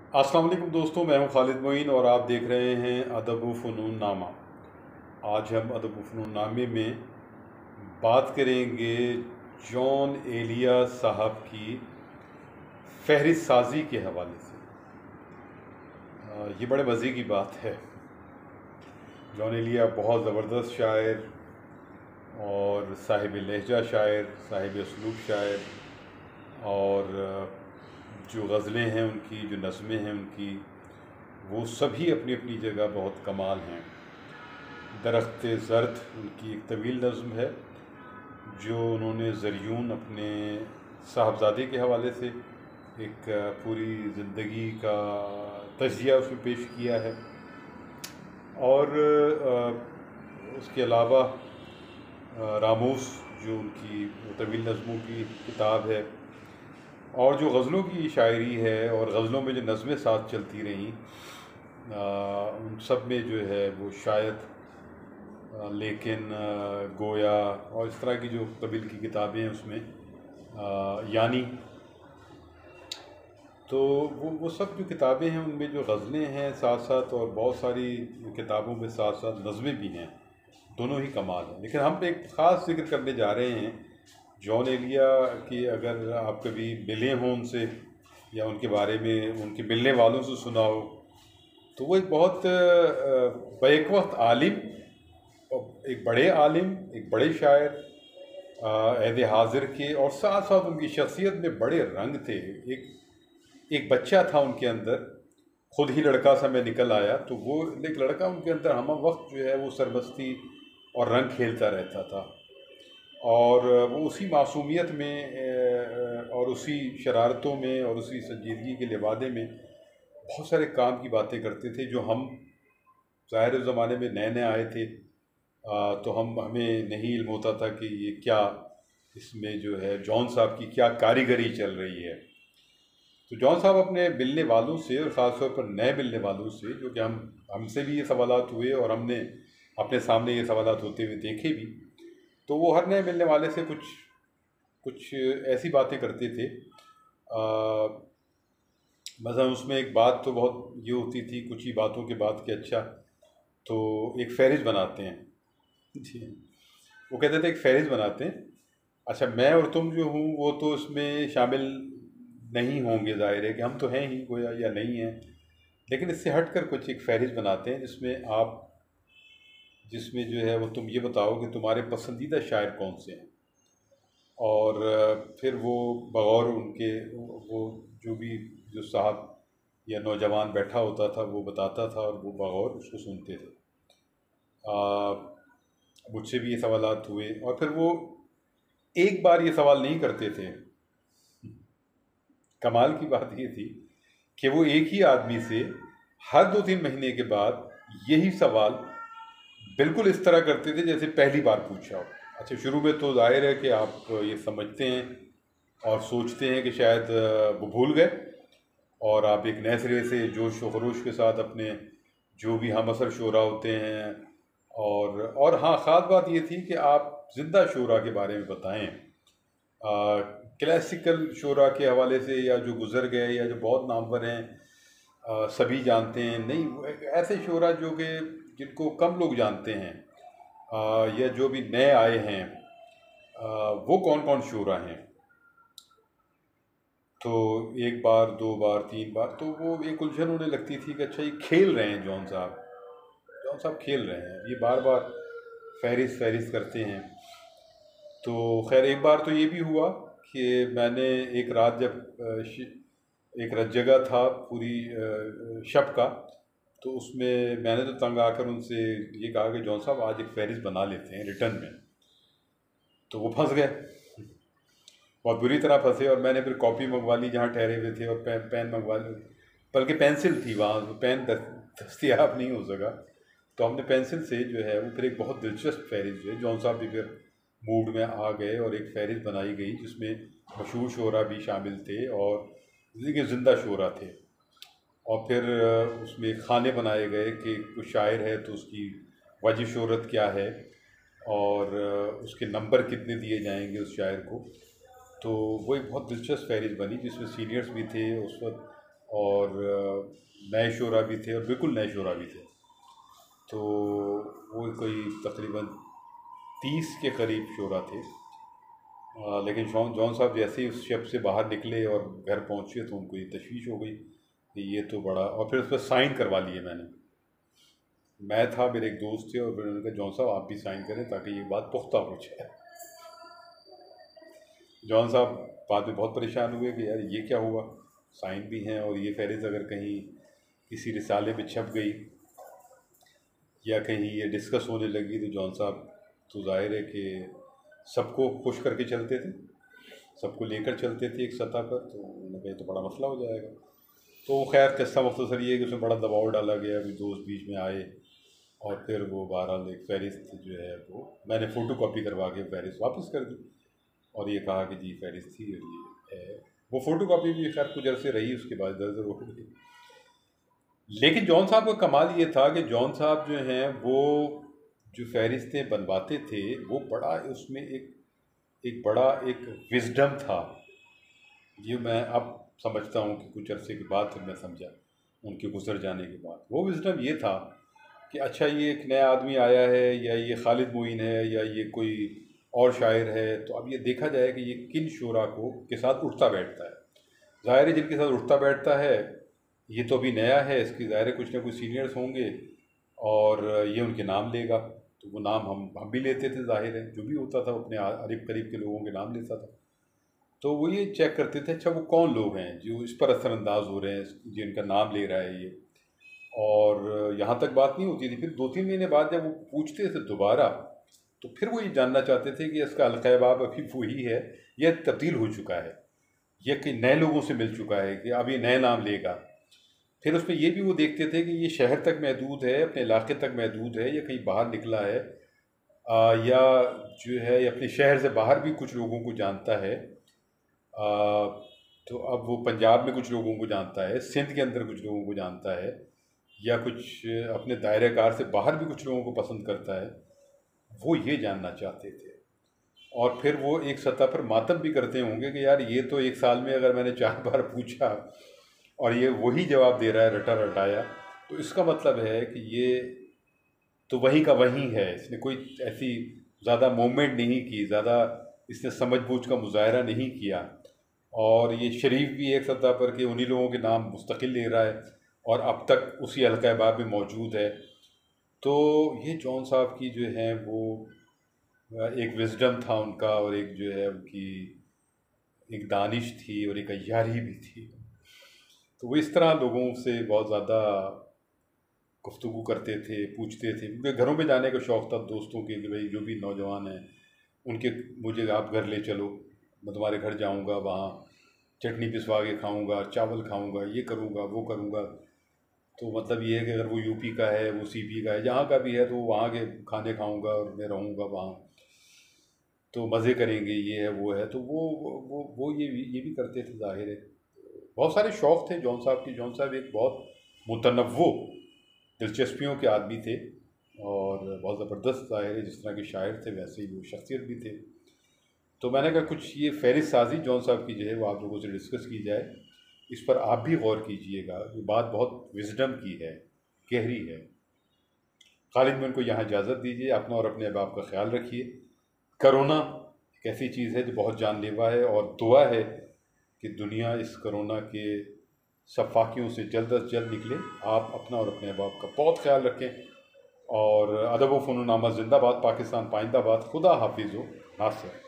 अस्सलाम वालेकुम दोस्तों, मैं हूं खालिद मोइन और आप देख रहे हैं अदब व फ़नून नामा। आज हम अदब व फ़नून नामे में बात करेंगे जॉन एलिया साहब की फहरिस्त साजी के हवाले से। ये बड़े मज़े की बात है। जॉन एलिया बहुत ज़बरदस्त शायर और साहिब लहजा शायर, साहिब उसलूब शायर, और जो गज़लें हैं उनकी, जो नज़में हैं उनकी, वो सभी अपनी अपनी जगह बहुत कमाल हैं। दरख्त ज़र्द उनकी एक तवील नज़्म है जो उन्होंने ज़रियून अपने साहबज़ादे के हवाले से एक पूरी ज़िंदगी का तजिया उसमें पेश किया है। और उसके अलावा रामूस जो उनकी तवील नज़मों की किताब है, और जो गज़लों की शायरी है और गज़लों में जो नज़में साथ चलती रहीं, उन सब में जो है वो शायद, लेकिन, गोया और इस तरह की जो कबील की किताबें हैं उसमें, यानी, तो वो सब जो किताबें हैं उनमें जो गज़लें हैं साथ साथ, और बहुत सारी किताबों में साथ साथ नज़में भी हैं, दोनों ही कमाल हैं। लेकिन हम एक ख़ास जिक्र करने जा रहे हैं जॉन एलिया की। अगर आप कभी मिले हों उनसे या उनके बारे में उनके मिलने वालों से सुना हो, तो वो एक बहुत बैक वक्त आलिम, एक बड़े आलिम, एक बड़े शायर अहद हाजिर के, और साथ साथ उनकी शख्सियत में बड़े रंग थे। एक बच्चा था उनके अंदर, खुद ही लड़का सा मैं निकल आया, तो वो एक लड़का उनके अंदर हम वक्त जो है वो सरमस्ती और रंग खेलता रहता था। और वो उसी मासूमियत में और उसी शरारतों में और उसी संजीदगी के लिबादे में बहुत सारे काम की बातें करते थे जो हम ज़ाहिर उस ज़माने में नए नए आए थे, तो हमें नहीं इल्म होता था कि ये क्या, इसमें जो है जॉन साहब की क्या कारीगरी चल रही है। तो जॉन साहब अपने मिलने वालों से, और ख़ास तौर पर नए मिलने वालों से, जो कि हमसे भी ये सवालात हुए और हमने अपने सामने ये सवालात होते हुए देखे भी, तो वो हर नए मिलने वाले से कुछ कुछ ऐसी बातें करते थे। मसलन उसमें एक बात तो बहुत ये होती थी कुछ ही बातों के बाद कि अच्छा, तो एक फ़हरिस्त बनाते हैं। जी, वो कहते थे एक फ़हरिस्त बनाते हैं। अच्छा, मैं और तुम जो हूँ वो तो इसमें शामिल नहीं होंगे, ज़ाहिर है कि हम तो हैं ही गोया या नहीं हैं, लेकिन इससे हट कर कुछ एक फ़हरिस्त बनाते हैं जिसमें जो है वो तुम ये बताओ कि तुम्हारे पसंदीदा शायर कौन से हैं। और फिर वो बगौर उनके, वो जो भी जो साहब या नौजवान बैठा होता था वो बताता था और वो बगौर उसको सुनते थे। मुझसे भी ये सवालात हुए, और फिर वो एक बार ये सवाल नहीं करते थे। कमाल की बात ये थी कि वो एक ही आदमी से हर 2-3 महीने के बाद यही सवाल बिल्कुल इस तरह करते थे जैसे पहली बार पूछा हो। अच्छा, शुरू में तो जाहिर है कि आप ये समझते हैं और सोचते हैं कि शायद वो भूल गए, और आप एक नए सिरे से जोश व खरोश के साथ अपने जो भी हम असर शोरा होते हैं, और हाँ, ख़ास बात ये थी कि आप ज़िंदा शोरा के बारे में बताएं, क्लासिकल शोरा के हवाले से, या जो गुज़र गए या जो बहुत नामवर हैं, सभी जानते हैं, नहीं, ऐसे शोरा जो कि जिनको कम लोग जानते हैं, या जो भी नए आए हैं, वो कौन कौन शोरा हैं। तो एक बार, दो बार, तीन बार, तो वो एक उलझन होने लगती थी कि अच्छा, ये खेल रहे हैं जॉन साहब खेल रहे हैं, ये बार बार फहरिस्त फहरिस्त करते हैं। तो खैर, एक बार तो ये भी हुआ कि मैंने एक रात जब एक रत जगह था पूरी शब का, तो उसमें मैंने तो तंग आकर उनसे ये कहा कि जॉन साहब आज एक फहरिस्त बना लेते हैं रिटर्न में। तो वो फंस गए, बहुत बुरी तरह फंसे, और मैंने फिर कॉपी मंगवा ली जहाँ ठहरे हुए थे, और पेन मंगवा ली, बल्कि पेंसिल थी वहाँ, तो पेन दस्तियाब नहीं हो सका, तो हमने पेंसिल से जो है वो फिर एक बहुत दिलचस्प फहरिस्त जो है, जॉन साहब भी फिर मूड में आ गए और एक फहरिस्त बनाई गई जिसमें मशहूर शोरा भी शामिल थे और देखिए ज़िंदा शोरा थे। और फिर उसमें खाने बनाए गए कि कुछ शायर है तो उसकी वजह शोहरत क्या है, और उसके नंबर कितने दिए जाएंगे उस शायर को। तो वो एक बहुत दिलचस्प फहरिस्त बनी जिसमें सीनियर्स भी थे उस वक्त, और नए शोरा भी थे और बिल्कुल नए शोरा भी थे। तो वो कोई तकरीबन 30 के करीब शोरा थे। लेकिन जॉन साहब जैसे ही उस शिप से बाहर निकले और घर पहुँचे तो उनको ये तशवीश हो गई कि ये तो बड़ा, और फिर उस पर साइन करवा लिए मैं था, मेरे एक दोस्त थे, और फिर उन्होंने कहा जॉन साहब आप भी साइन करें ताकि ये बात पुख्ता हो जाए। जॉन साहब बाद में बहुत परेशान हुए कि यार ये क्या हुआ, साइन भी हैं और ये फहरिस्त अगर कहीं किसी रिसाले में छप गई या कहीं ये डिस्कस होने लगी तो जॉन साहब तो जाहिर है कि सबको खुश करके चलते थे, सबको लेकर चलते थे एक सतह पर। तो उन्होंने कहा तो बड़ा मसला हो जाएगा। तो खैर किस्सा मुख्तसर ये है कि उसमें बड़ा दबाव डाला गया, भी दोस्त बीच में आए और फिर वो बहरहाल एक फहरिस्त जो है वो मैंने फ़ोटो कॉपी करवा के फहरिस्त वापस कर दी और ये कहा कि जी फहरिस्त थी और ये है। वो फ़ोटो कॉपी भी खैर कुछ अरसे रही, उसके बाद दर हो गई। लेकिन जॉन साहब का कमाल ये था कि जॉन साहब जो हैं वो जो फहरिस्तें बनवाते थे वो बड़ा उसमें एक बड़ा एक विजडम था। ये मैं अब समझता हूँ कि कुछ अरसे के बाद फिर मैं समझा, उनके गुजर जाने के बाद। वो विजडम ये था कि अच्छा ये एक नया आदमी आया है या ये खालिद मोइन है या ये कोई और शायर है, तो अब ये देखा जाए कि ये किन शोरा के साथ उठता बैठता है। ज़ाहिर है जिनके साथ उठता बैठता है ये तो अभी नया है, इसकी ज़ाहिर है कुछ ना कुछ सीनियर्स होंगे और ये उनके नाम लेगा। तो वो नाम हम भी लेते थे, ज़ाहिर है जो भी होता था अपने अरीब करीब के लोगों के नाम लेता था। तो वो ये चेक करते थे अच्छा वो कौन लोग हैं जो इस पर असरअंदाज हो रहे हैं, जिनका नाम ले रहा है ये। और यहाँ तक बात नहीं होती थी, फिर 2-3 महीने बाद जब वो पूछते थे दोबारा तो फिर वो ये जानना चाहते थे कि इसका अलक़ैबाब अभी वही है या तब्दील हो चुका है, या कि नए लोगों से मिल चुका है कि अब ये नए नाम लेगा। फिर उसमें ये भी वो देखते थे कि ये शहर तक महदूद है, अपने इलाके तक महदूद है, या कहीं बाहर निकला है, या जो है अपने शहर से बाहर भी कुछ लोगों को जानता है। तो अब वो पंजाब में कुछ लोगों को जानता है, सिंध के अंदर कुछ लोगों को जानता है, या कुछ अपने दायरे कार से बाहर भी कुछ लोगों को पसंद करता है। वो ये जानना चाहते थे और फिर वो एक सतह पर मातम भी करते होंगे कि यार ये तो एक साल में अगर मैंने 4 बार पूछा और ये वही जवाब दे रहा है रटा रटाया, तो इसका मतलब है कि ये तो वही का वही है, इसने कोई ऐसी ज़्यादा मूवमेंट नहीं की, ज़्यादा इसने समझ-बूझ का मुज़ाहरा नहीं किया। और ये शरीफ भी एक सतह पर कि उन्हीं लोगों के नाम मुस्तकिल ले रहा है और अब तक उसी अलक़ैबाब में मौजूद है। तो ये जॉन साहब की जो है वो एक विज़डम था उनका, और एक जो है उनकी एक दानिश थी और एक अय्यारी भी थी। तो वो इस तरह लोगों से बहुत ज़्यादा गुफ्तगू करते थे, पूछते थे। उनके घरों में जाने का शौक़ था दोस्तों के कि भाई जो भी नौजवान हैं उनके, मुझे आप घर ले चलो, मैं तुम्हारे घर जाऊंगा, वहाँ चटनी पिसवा के खाऊंगा, चावल खाऊंगा, ये करूंगा वो करूंगा। तो मतलब ये है कि अगर वो यूपी का है, वो सीपी का है, जहाँ का भी है, तो वहाँ के खाने खाऊंगा और मैं रहूँगा वहाँ, तो मज़े करेंगे, ये है वो है। तो वो ये भी करते थे, ज़ाहिर है बहुत सारे शौक़ थे जॉन साहब की। जॉन साहब एक बहुत मुतनव्वो दिलचस्पियों के आदमी थे और बहुत ज़बरदस्त, ज़ाहिर है जिस तरह के शायर थे वैसे ही वो शख्सियत भी थे। तो मैंने कहा कुछ ये फहरिस्त साजी जॉन साहब की जो है वो आप लोगों से डिस्कस की जाए, इस पर आप भी गौर कीजिएगा। ये बात बहुत विजडम की है, गहरी है। खालिद में उनको यहाँ इजाज़त दीजिए, अपना और अपने अहबाब का ख्याल रखिए। करोना एक ऐसी चीज़ है जो बहुत जानलेवा है और दुआ है कि दुनिया इस करोना के सफाकियों से जल्द अज जल्द निकले। आप अपना और अपने अहबाब का बहुत ख्याल रखें और अदब व फ़नून आमा ज़िंदाबाद, पाकिस्तान पाइंदाबाद। खुदा हाफिज़ व नासिर।